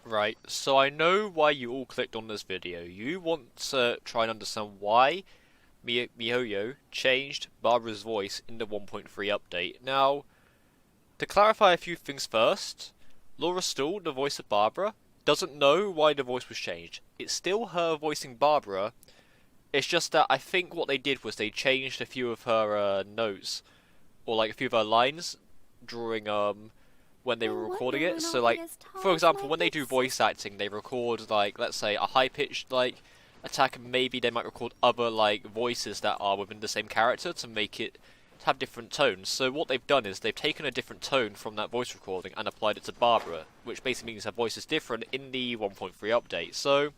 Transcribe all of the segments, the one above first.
Right, so I know why you all clicked on this video. You want to try and understand why Mihoyo changed Barbara's voice in the 1.3 update. Now, to clarify a few things first, Laura Stoll, the voice of Barbara, doesn't know why the voice was changed. It's still her voicing Barbara. It's just that I think what they did was they changed a few of her notes, or like a few of her lines during when they were recording it. So like, for example, when they do voice acting, they record like, let's say, a high-pitched like attack, and maybe they might record other like voices that are within the same character to make it have different tones. So what they've done is they've taken a different tone from that voice recording and applied it to Barbara, which basically means her voice is different in the 1.3 update. So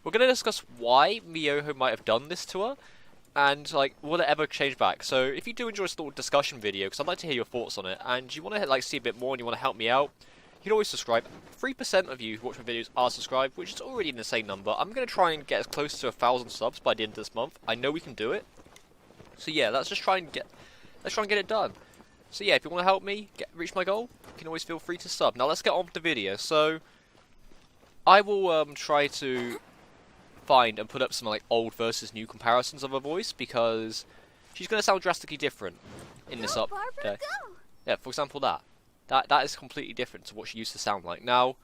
we're going to discuss why Mihoyo might have done this to her, and like, will it ever change back? So if you do enjoy this little discussion video, because I'd like to hear your thoughts on it, and you want to like see a bit more and you want to help me out, you can always subscribe. 3% of you who watch my videos are subscribed, which is already an insane number. I'm going to try and get as close to 1,000 subs by the end of this month. I know we can do it. So yeah, let's try and get it done. So yeah, if you want to help me reach my goal, you can always feel free to sub. Now let's get on with the video. So I will try to find and put up some like old versus new comparisons of her voice, because she's going to sound drastically different in this update. Yeah, for example, that is completely different to what she used to sound like. Now,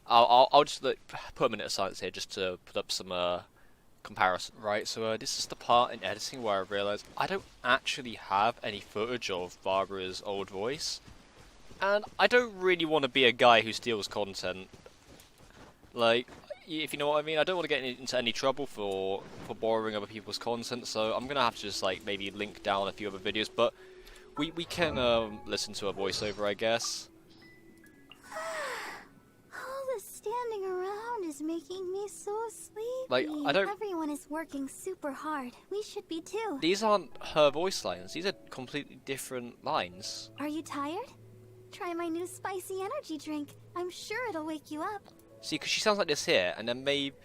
I'll just like, put a minute of silence here just to put up some comparison. Right, so this is the part in editing where I realised I don't actually have any footage of Barbara's old voice, and I don't really want to be a guy who steals content. Like, if you know what I mean, I don't want to get into any trouble for borrowing other people's content, so I'm gonna have to just like maybe link down a few other videos, but we can listen to a voiceover, I guess. All the standing around is making me so sleepy. Like, I don't. Everyone is working super hard. We should be too. These aren't her voice lines. These are completely different lines. Are you tired? Try my new spicy energy drink. I'm sure it'll wake you up. See, because she sounds like this here, and then maybe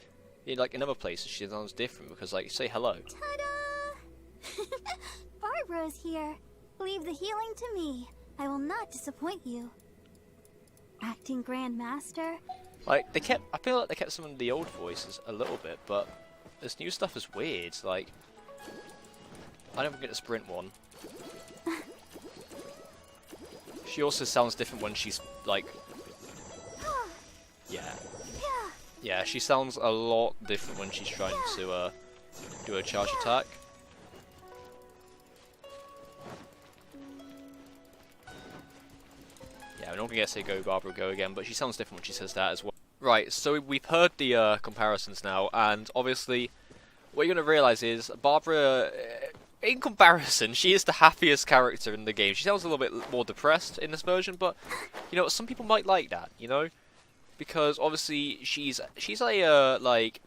like in other places she sounds different, because like, say hello. Ta-da! Barbara is here. Leave the healing to me. I will not disappoint you. Acting Grandmaster. Like, I feel like they kept some of the old voices a little bit, but this new stuff is weird. Like, I never get the sprint one. She also sounds different when she's like, yeah, she sounds a lot different when she's trying to do a charge attack. Yeah, we're not gonna say go Barbara go again, but she sounds different when she says that as well. Right, so we've heard the comparisons now, and obviously what you're gonna realise is Barbara, in comparison, she is the happiest character in the game. She sounds a little bit more depressed in this version, but you know, some people might like that, you know? Because obviously she's a like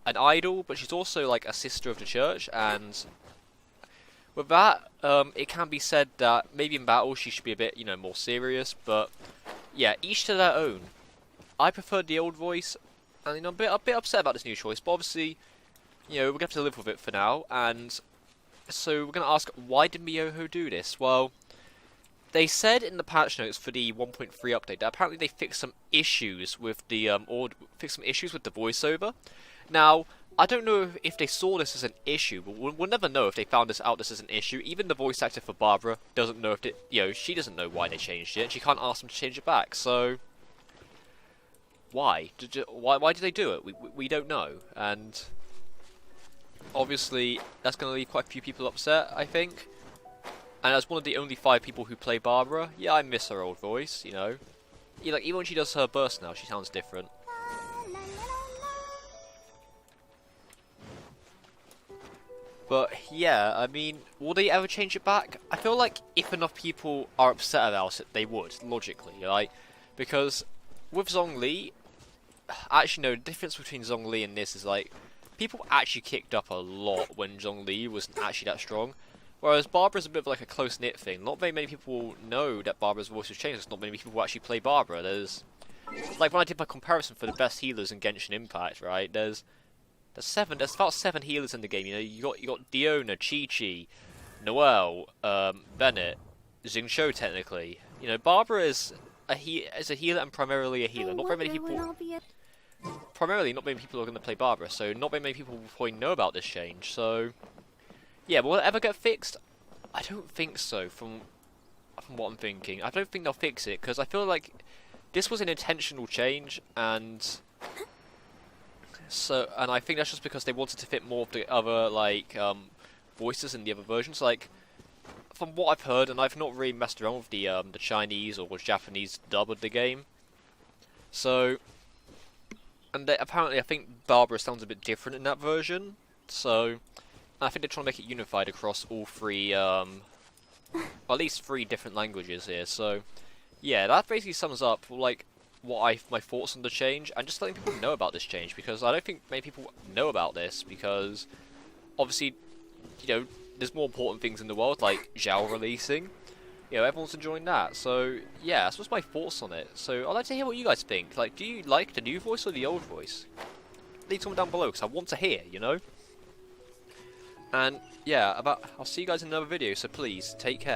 an idol, but she's also like a sister of the church, and with that, it can be said that maybe in battle she should be a bit, you know, more serious. But yeah, each to their own. I preferred the old voice, and you know, I'm a bit upset about this new choice. But obviously, you know, we're gonna have to live with it for now. And so we're gonna ask, why did Mihoyo do this? Well, they said in the patch notes for the 1.3 update that apparently they fixed some issues with the voiceover. Now, I don't know if they saw this as an issue, but we'll never know if they found this out this as an issue. Even the voice actor for Barbara doesn't know if it, you know, she doesn't know why they changed it. She can't ask them to change it back. So why? Why did they do it? We don't know, and obviously that's going to leave quite a few people upset, I think. And as one of the only 5 people who play Barbara, yeah, I miss her old voice, you know. Yeah, like, even when she does her burst now, she sounds different. But yeah, I mean, will they ever change it back? I feel like if enough people are upset about it, they would, logically, like, because with Zhongli, actually no, the difference between Zhongli and this is like, people actually kicked up a lot when Zhongli wasn't actually that strong. Whereas Barbara's a bit of like a close-knit thing. Not very many people know that Barbara's voice has changed. Not many people actually play Barbara. There's, like when I did my comparison for the best healers in Genshin Impact, right? There's about 7 healers in the game. You know, you got Diona, Chi-Chi, Noelle, Bennett, Xingqiu technically. You know, Barbara is as a healer and primarily a healer. I Not very many wonder when people. I'll be a... Primarily, not many people are going to play Barbara, so not very many people will probably know about this change. So, yeah, will it ever get fixed? I don't think so. From what I'm thinking, I don't think they'll fix it because I feel like this was an intentional change, and I think that's just because they wanted to fit more of the other voices in the other versions. Like, from what I've heard, and I've not really messed around with the Chinese or Japanese dub of the game, so. And apparently, I think Barbara sounds a bit different in that version. So, I think they're trying to make it unified across all three, at least 3 different languages here. So, yeah, that basically sums up like my thoughts on the change, and just letting people know about this change because I don't think many people know about this because obviously, there's more important things in the world like Zhao releasing. Everyone's enjoying that. So, yeah, that's just my thoughts on it. So, I'd like to hear what you guys think. Like, do you like the new voice or the old voice? Leave someone down below, because I want to hear, And, yeah, I'll see you guys in another video, so please, take care.